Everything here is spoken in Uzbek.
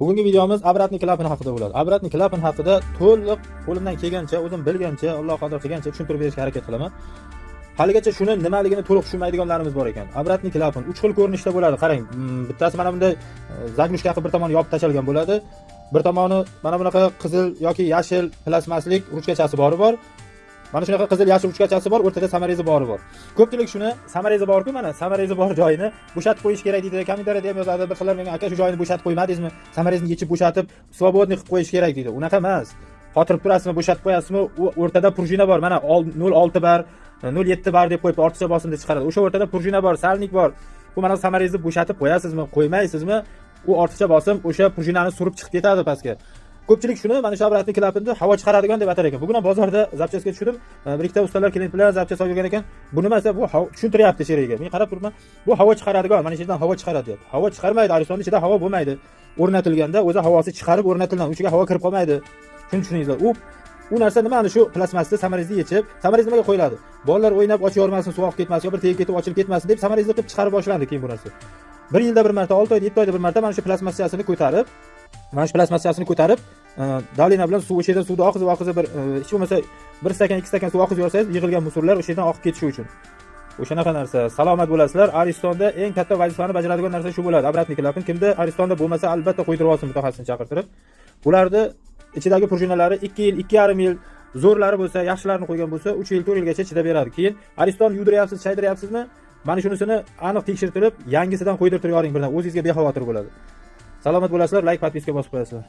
Bugungi videomiz obratniy klapan haqida bo'ladi. Obratniy klapan haqida to'liq qo'limdan kelgancha, o'zim bilgancha, Alloh qodir qilgancha tushuntirib berishga harakat qilaman. Haligacha shuni nimaligini to'liq tushunmaydiganlarimiz bor ekan. Obratniy klapan 3 xil ko'rinishda bo'ladi. Qarang, bittasi mana bunday zaglushka qilib bir tomoni yopib tashalgan bo'ladi. Bir tomoni mana bunaqa qizil yoki yashil plasmaslik ruchkachasi bor. Mana shunaqa qizil yashil ruchkachasi bor, o'rtada samarezi bori bor. Ko'pchilik shuni samarezi bor-ku, mana samarezi bor joyini bo'shatib qo'yish kerak deydi. Kommentariyada ham yozadi, bir xillar menga aka shu joyini bo'shatib qo'ymadingizmi? Samarezni yechib bo'shatib, svobodniy qilib qo'yish kerak deydi. Unaqa emas. Xotirib turasizmi, bo'shatib qo'yasizmi? O'rtada prujina bor. Mana 0.6 bar, 0.7 bar deb qo'yib ortiqcha bosimda chiqaradi. O'sha o'rtada prujina bor, salnik bor. Bu mana samarezni bo'shatib qo'yasizmi, qo'ymaysizmi? U ortiqcha bosim o'sha prujinani surib chiqib ketadi pastga. Ko'pchilik shuni mana shu obratniy klapanni havo chiqaradigan deb atar ekan. Bugun ham bozorda zapchastga tushdim. Bir ikkita ustalar klient bilan zapchast olib yurgan ekan. Bu nima esa bu tushuntiryapti sheriga. Men qarab turibman. Bu havo chiqaradigan, mana shu yerdan havo chiqaradi deyapti. Havo chiqarmaydi, Aristonning ichida havo bo'lmaydi. O'rnatilganda o'zi havosi chiqarib o'rnatilgan, uchiga havo kirib qolmaydi. Shuni tushuningizlar. U narsa nima? Ana shu plasmasni samarezni yechib, samarez nimaga qo'yiladi? Bolalar o'ynab ochib yormasin, suv oqib ketmasin, yo bir tegib ketib ochilib ketmasin deb samarezni qilib chiqarib boshlandi keyin bu narsa. 1 yilda bir marta, 6 oyda, 7 oyda bir marta mana shu plasmassiyasini ko'tarib, davlena bilan suv o'sha yerdan suvni oqizib bir hech bo'lmasa 1 stakan 2 stakan suv oqizib yorsangiz, yig'ilgan musorlar o'sha yerdan oqib ketishi uchun. O'shanaqa narsa. Salomat bo'lasizlar. Aristonda eng katta vazifani bajaradigan narsa shu bo'ladi. Obratniy klapan kimda Aristonda bo'lmasa, albatta qo'ydirib olsin mutaxassisni chaqirtirib. Bularni ichidagi prujinalari 2 yil, 2,5 yil zo'rlari bo'lsa, yaxshilarini qo'ygan bo'lsa, 3 yil, 4 yilgacha chidab beradi. Keyin Ariston yuvdiryapsiz, chaydiryapsizmi? Mana shunisini aniq tekshirtirib, yangisidan qo'ydirtirib yoring birdan. O'zingizga bexavotir bo'ladi. Salomat bo'lasizlar. Like, podpiska bosib qo'yasizlar.